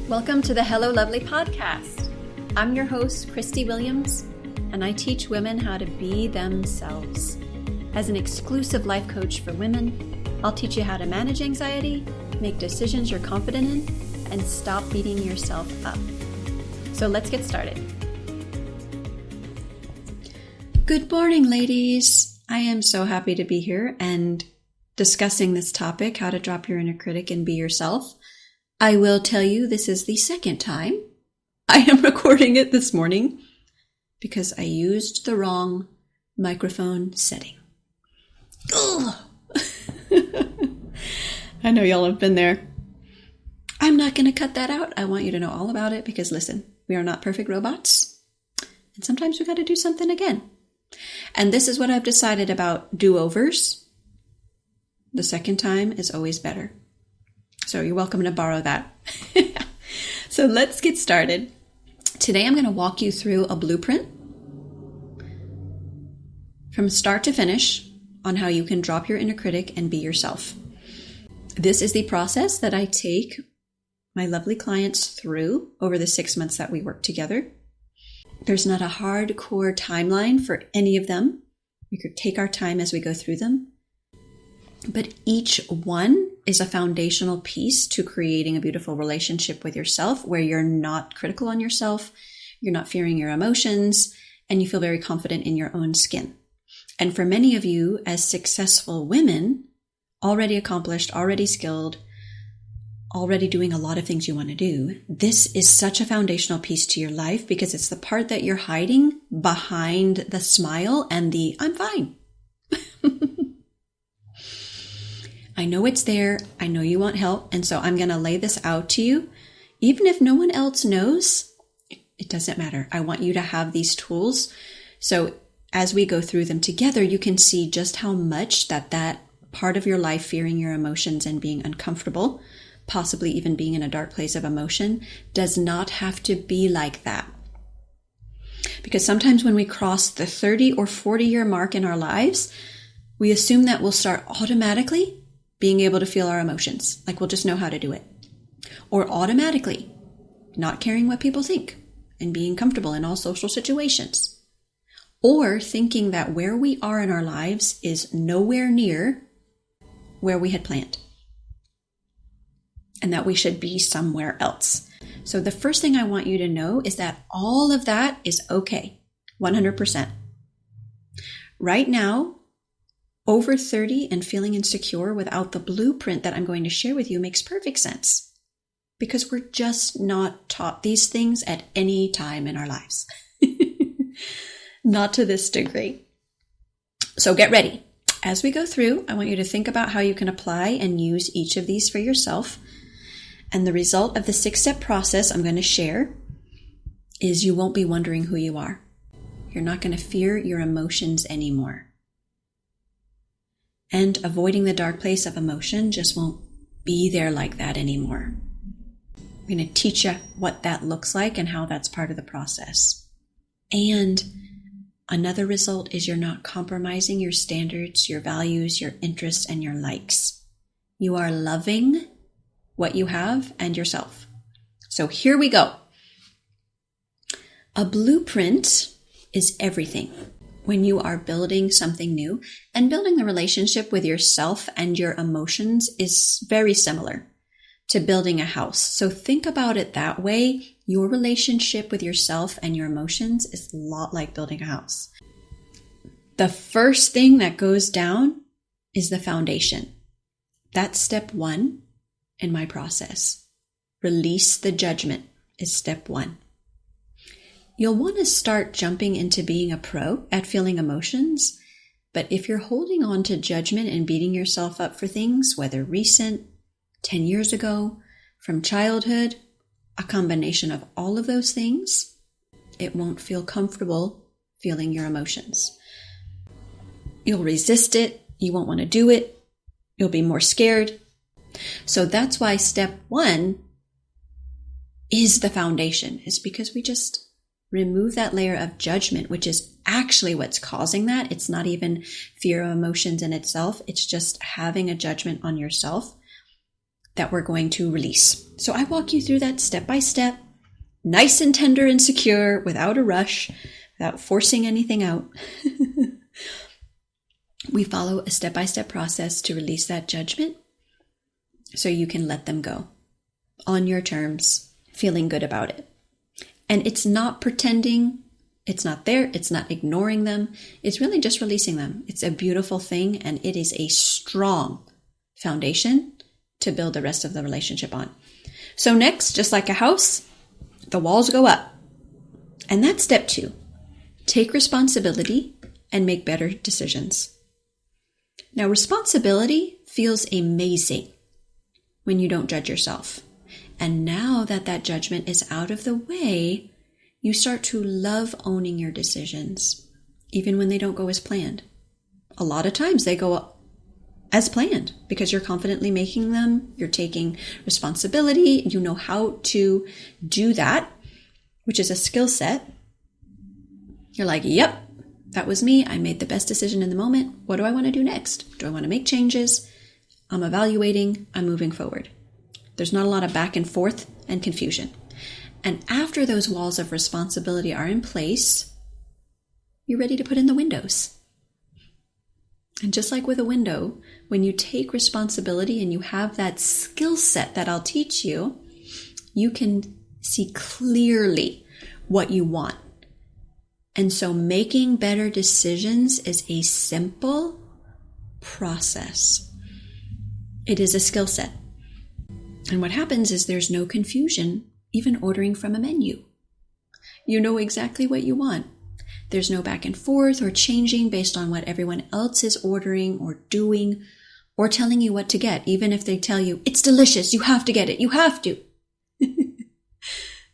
Welcome to the Hello Lovely podcast. I'm your host, Christie Williams, and I teach women how to be themselves. As an exclusive life coach for women, I'll teach you how to manage anxiety, make decisions you're confident in, and stop beating yourself up. So let's get started. Good morning, ladies. I am so happy to be here and discussing this topic, how to drop your inner critic and be yourself. I will tell you this is the second time I am recording it this morning because I used the wrong microphone setting. Ugh. I know y'all have been there. I'm not going to cut that out. I want you to know all about it because listen, we are not perfect robots and sometimes we got to do something again. And this is what I've decided about do-overs. The second time is always better. So you're welcome to borrow that. So let's get started. Today I'm going to walk you through a blueprint from start to finish on how you can drop your inner critic and be yourself. This is the process that I take my lovely clients through over the 6 months that we work together. There's not a hardcore timeline for any of them. We could take our time as we go through them. But each one is a foundational piece to creating a beautiful relationship with yourself where you're not critical on yourself, you're not fearing your emotions, and you feel very confident in your own skin. And for many of you as successful women, already accomplished, already skilled, already doing a lot of things you want to do, this is such a foundational piece to your life because it's the part that you're hiding behind the smile and the I'm fine. I know it's there. I know you want help. And so I'm going to lay this out to you. Even if no one else knows, it doesn't matter. I want you to have these tools. So as we go through them together, you can see just how much that part of your life, fearing your emotions and being uncomfortable, possibly even being in a dark place of emotion, does not have to be like that. Because sometimes when we cross the 30 or 40-year mark in our lives, we assume that we'll start automatically being able to feel our emotions, like we'll just know how to do it. Or automatically not caring what people think and being comfortable in all social situations. Or thinking that where we are in our lives is nowhere near where we had planned. And that we should be somewhere else. So the first thing I want you to know is that all of that is okay, 100%. Right now, over 30 and feeling insecure without the blueprint that I'm going to share with you makes perfect sense because we're just not taught these things at any time in our lives. Not to this degree. So get ready. As we go through, I want you to think about how you can apply and use each of these for yourself. And the result of the 6-step process I'm going to share is you won't be wondering who you are. You're not going to fear your emotions anymore. And avoiding the dark place of emotion just won't be there like that anymore. I'm going to teach you what that looks like and how that's part of the process. And another result is you're not compromising your standards, your values, your interests, and your likes. You are loving what you have and yourself. So here we go. A blueprint is everything. When you are building something new, and building the relationship with yourself and your emotions is very similar to building a house. So think about it that way. Your relationship with yourself and your emotions is a lot like building a house. The first thing that goes down is the foundation. That's step 1 in my process. Release the judgment is step 1. You'll want to start jumping into being a pro at feeling emotions, but if you're holding on to judgment and beating yourself up for things, whether recent, 10 years ago, from childhood, a combination of all of those things, it won't feel comfortable feeling your emotions. You'll resist it, you won't want to do it, you'll be more scared. So that's why step 1 is the foundation, is because we just remove that layer of judgment, which is actually what's causing that. It's not even fear of emotions in itself. It's just having a judgment on yourself. that we're going to release. So I walk you through that step by step, nice and tender and secure, without a rush, without forcing anything out. We follow a step-by-step process to release that judgment so you can let them go on your terms, feeling good about it. And it's not pretending it's not there. It's not ignoring them. It's really just releasing them. It's a beautiful thing, and it is a strong foundation to build the rest of the relationship on. So next, just like a house, the walls go up. And that's step 2. Take responsibility and make better decisions. Now, responsibility feels amazing when you don't judge yourself. And now that that judgment is out of the way, you start to love owning your decisions, even when they don't go as planned. A lot of times they go as planned because you're confidently making them. You're taking responsibility. You know how to do that, which is a skill set. You're like, yep, that was me. I made the best decision in the moment. What do I want to do next? Do I want to make changes? I'm evaluating. I'm moving forward. There's not a lot of back and forth and confusion. And after those walls of responsibility are in place, you're ready to put in the windows. And just like with a window, when you take responsibility and you have that skill set that I'll teach you, you can see clearly what you want. And so making better decisions is a simple process. It is a skill set. And what happens is there's no confusion, even ordering from a menu. You know exactly what you want. There's no back and forth or changing based on what everyone else is ordering or doing or telling you what to get, even if they tell you, it's delicious, you have to get it, you have to.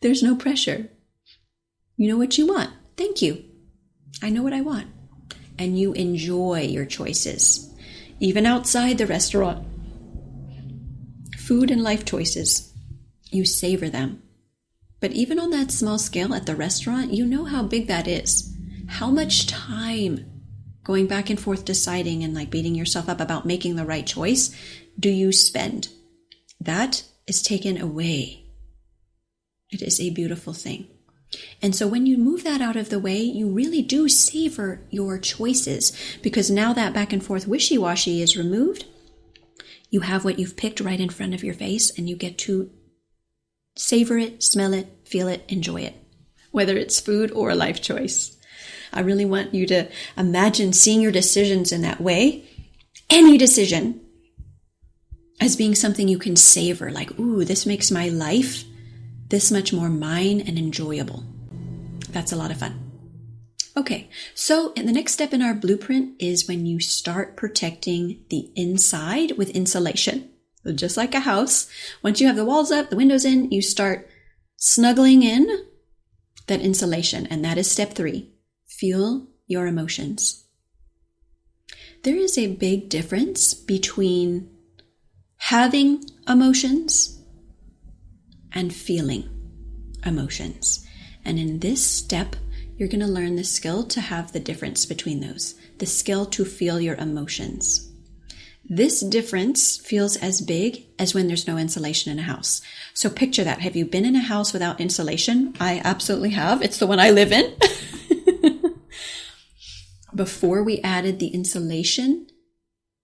There's no pressure. You know what you want. Thank you. I know what I want. And you enjoy your choices, even outside the restaurant. Food and life choices, you savor them. But even on that small scale at the restaurant, you know how big that is. How much time going back and forth deciding and like beating yourself up about making the right choice do you spend? That is taken away. It is a beautiful thing. And so when you move that out of the way, you really do savor your choices, because now that back and forth wishy-washy is removed. You have what you've picked right in front of your face, and you get to savor it, smell it, feel it, enjoy it, whether it's food or a life choice. I really want you to imagine seeing your decisions in that way, any decision, as being something you can savor, like, ooh, this makes my life this much more mine and enjoyable. That's a lot of fun. Okay, so the next step in our blueprint is when you start protecting the inside with insulation. So just like a house, once you have the walls up, the windows in, you start snuggling in that insulation. And that is step 3. Feel your emotions. There is a big difference between having emotions and feeling emotions. And in this step, you're going to learn the skill to have the difference between those, the skill to feel your emotions. This difference feels as big as when there's no insulation in a house. So picture that. Have you been in a house without insulation? I absolutely have. It's the one I live in. Before we added the insulation,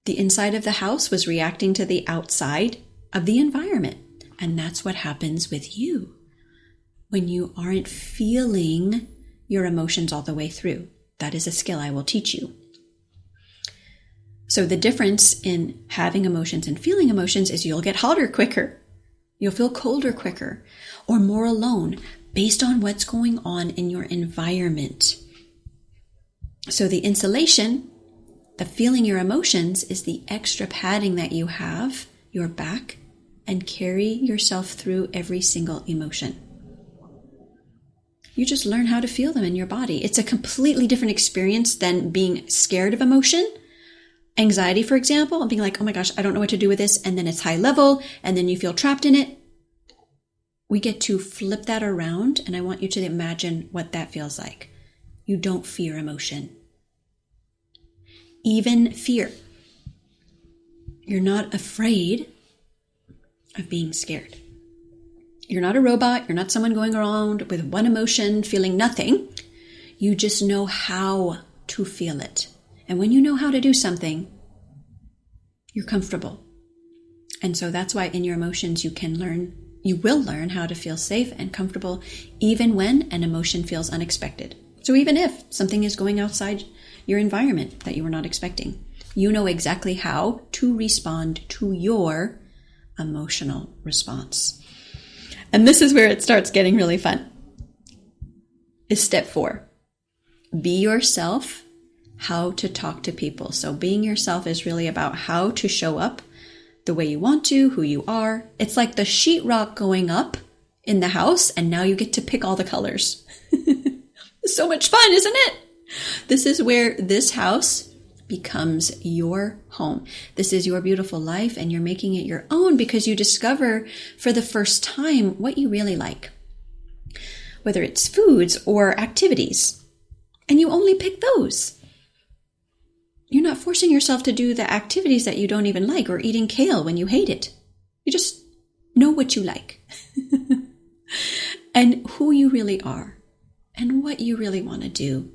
the inside of the house was reacting to the outside of the environment. And that's what happens with you when you aren't feeling your emotions all the way through. That is a skill I will teach you. So the difference in having emotions and feeling emotions is you'll get hotter quicker. You'll feel colder quicker or more alone based on what's going on in your environment. So the insulation, the feeling your emotions, is the extra padding that you have your back and carry yourself through every single emotion. You just learn how to feel them in your body. It's a completely different experience than being scared of emotion. Anxiety, for example, and being like, oh my gosh, I don't know what to do with this. And then it's high level and then you feel trapped in it. We get to flip that around, and I want you to imagine what that feels like. You don't fear emotion. Even fear. You're not afraid of being scared. You're not a robot. You're not someone going around with one emotion, feeling nothing. You just know how to feel it. And when you know how to do something, you're comfortable. And so that's why in your emotions you will learn how to feel safe and comfortable even when an emotion feels unexpected. So even if something is going outside your environment that you were not expecting, you know exactly how to respond to your emotional response. And this is where it starts getting really fun. Is step 4. Be yourself, how to talk to people. So being yourself is really about how to show up the way you want to, who you are. It's like the sheetrock going up in the house, and now you get to pick all the colors. It's so much fun, isn't it? This is where this house becomes your home. This is your beautiful life, and you're making it your own because you discover for the first time what you really like, whether it's foods or activities, and you only pick those. You're not forcing yourself to do the activities that you don't even like, or eating kale when you hate it. You just know what you like and who you really are and what you really want to do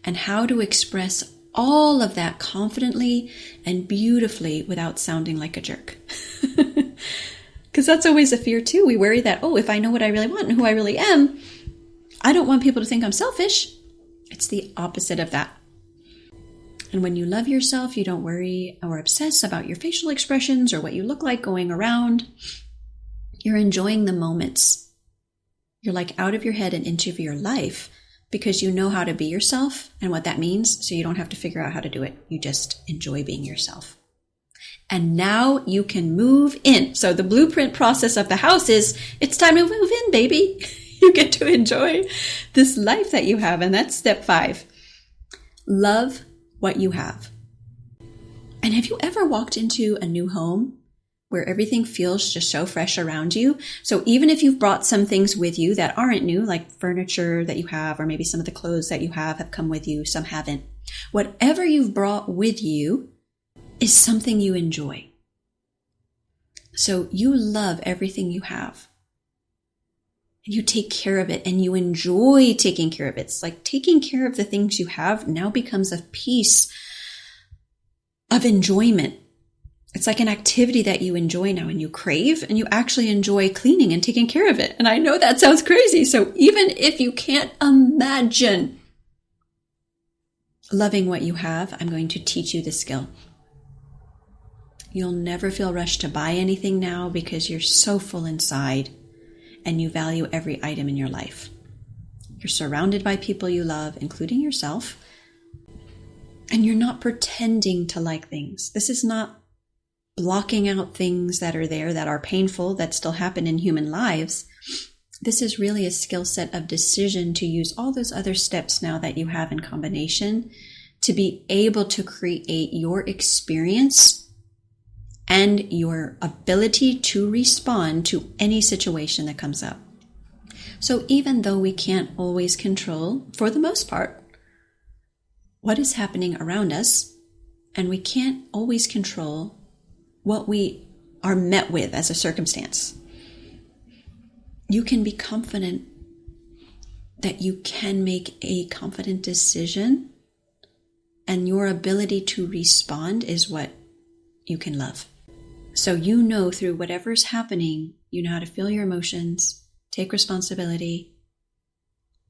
and how to express all of that confidently and beautifully without sounding like a jerk. Because that's always a fear too. We worry that, if I know what I really want and who I really am, I don't want people to think I'm selfish. It's the opposite of that. And when you love yourself, you don't worry or obsess about your facial expressions or what you look like going around. You're enjoying the moments. You're like out of your head and into your life because you know how to be yourself and what that means. So you don't have to figure out how to do it. You just enjoy being yourself. And now you can move in. So the blueprint process of the house is, it's time to move in, baby. You get to enjoy this life that you have. And that's step 5. Love what you have. And have you ever walked into a new home where everything feels just so fresh around you? So even if you've brought some things with you that aren't new, like furniture that you have, or maybe some of the clothes that you have come with you, some haven't. Whatever you've brought with you is something you enjoy. So you love everything you have. And you take care of it and you enjoy taking care of it. It's like taking care of the things you have now becomes a piece of enjoyment. It's like an activity that you enjoy now and you crave, and you actually enjoy cleaning and taking care of it. And I know that sounds crazy. So even if you can't imagine loving what you have, I'm going to teach you the skill. You'll never feel rushed to buy anything now because you're so full inside. And you value every item in your life. You're surrounded by people you love, including yourself. And you're not pretending to like things. This is not blocking out things that are there that are painful, that still happen in human lives. This is really a skill set of decision to use all those other steps now that you have in combination to be able to create your experience and your ability to respond to any situation that comes up. So even though we can't always control, for the most part, what is happening around us, and we can't always control what we are met with as a circumstance, you can be confident that you can make a confident decision, and your ability to respond is what you can love. So you know through whatever's happening, you know how to feel your emotions, take responsibility,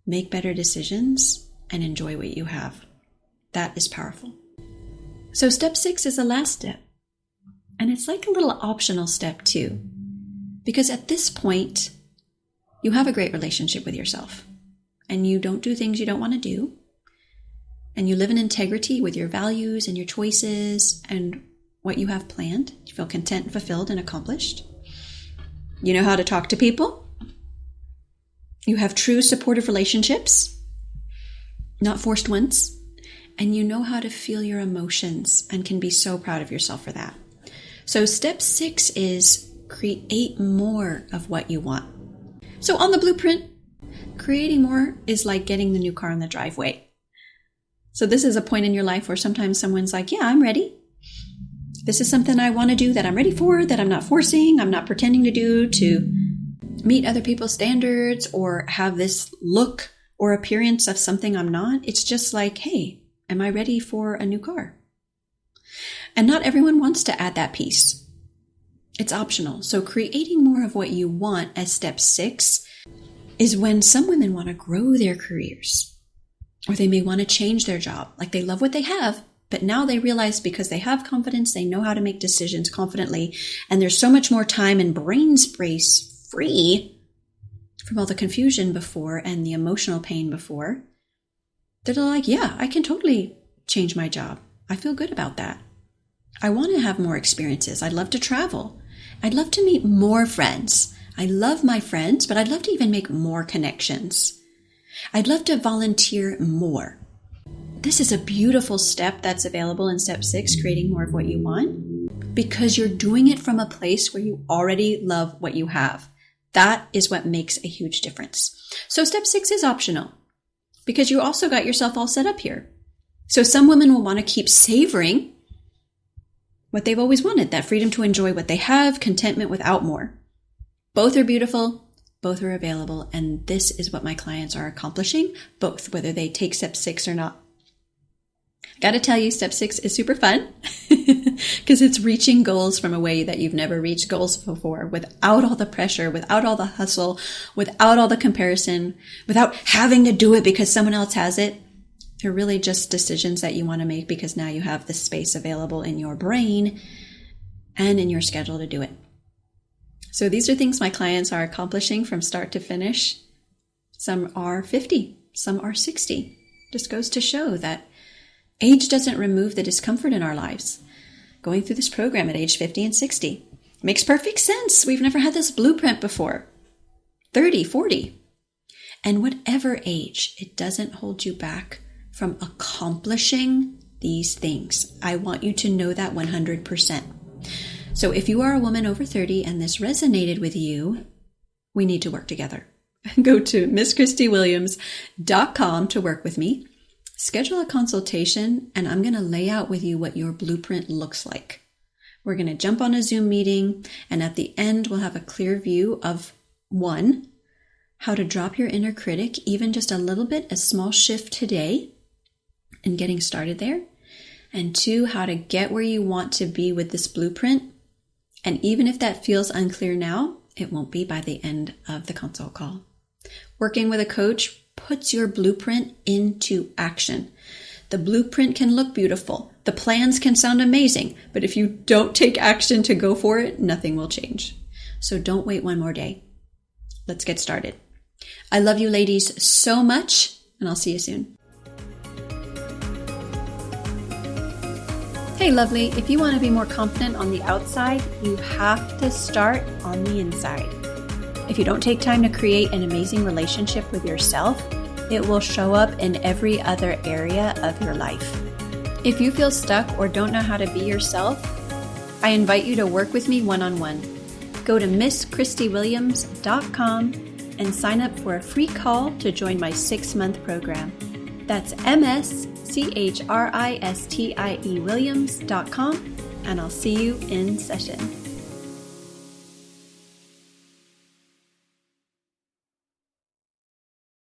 make better decisions, and enjoy what you have. That is powerful. So step 6 is the last step. And it's like a little optional step too. Because at this point, you have a great relationship with yourself. And you don't do things you don't want to do. And you live in integrity with your values and your choices and what you have planned. You feel content, fulfilled, and accomplished. You know how to talk to people. You have true supportive relationships, not forced ones. And you know how to feel your emotions and can be so proud of yourself for that. So step 6 is create more of what you want. So on the blueprint, creating more is like getting the new car in the driveway. So this is a point in your life where sometimes someone's like, yeah, I'm ready. This is something I want to do, that I'm ready for, that I'm not forcing, I'm not pretending to do to meet other people's standards or have this look or appearance of something I'm not. It's just like, hey, am I ready for a new car? And not everyone wants to add that piece. It's optional. So creating more of what you want as step 6 is when some women want to grow their careers, or they may want to change their job. Like they love what they have, but now they realize because they have confidence, they know how to make decisions confidently, and there's so much more time and brain space free from all the confusion before and the emotional pain before, they're like, yeah, I can totally change my job. I feel good about that. I want to have more experiences. I'd love to travel. I'd love to meet more friends. I love my friends, but I'd love to even make more connections. I'd love to volunteer more. This is a beautiful step that's available in step 6, creating more of what you want, because you're doing it from a place where you already love what you have. That is what makes a huge difference. So step 6 is optional because you also got yourself all set up here. So some women will want to keep savoring what they've always wanted, that freedom to enjoy what they have, contentment without more. Both are beautiful, both are available, and this is what my clients are accomplishing, both, whether they take step 6 or not. I got to tell you, step 6 is super fun because it's reaching goals from a way that you've never reached goals before, without all the pressure, without all the hustle, without all the comparison, without having to do it because someone else has it. They're really just decisions that you want to make because now you have the space available in your brain and in your schedule to do it. So these are things my clients are accomplishing from start to finish. Some are 50, some are 60. Just goes to show that age doesn't remove the discomfort in our lives. Going through this program at age 50 and 60 makes perfect sense. We've never had this blueprint before. 30, 40. And whatever age, it doesn't hold you back from accomplishing these things. I want you to know that 100%. So if you are a woman over 30 and this resonated with you, we need to work together. Go to MissChristieWilliams.com to work with me. Schedule a consultation, and I'm going to lay out with you what your blueprint looks like. We're going to jump on a Zoom meeting, and at the end, we'll have a clear view of 1, how to drop your inner critic, even just a little bit, a small shift today, and getting started there. And 2, how to get where you want to be with this blueprint. And even if that feels unclear now, it won't be by the end of the consult call. Working with a coach puts your blueprint into action. The blueprint can look beautiful. The plans can sound amazing, but if you don't take action to go for it, nothing will change. So don't wait one more day. Let's get started. I love you ladies so much, and I'll see you soon. Hey lovely, if you want to be more confident on the outside, you have to start on the inside. If you don't take time to create an amazing relationship with yourself, it will show up in every other area of your life. If you feel stuck or don't know how to be yourself, I invite you to work with me one-on-one. Go to MissChristieWilliams.com and sign up for a free call to join my 6-month program. That's MissChristieWilliams.com, and I'll see you in session.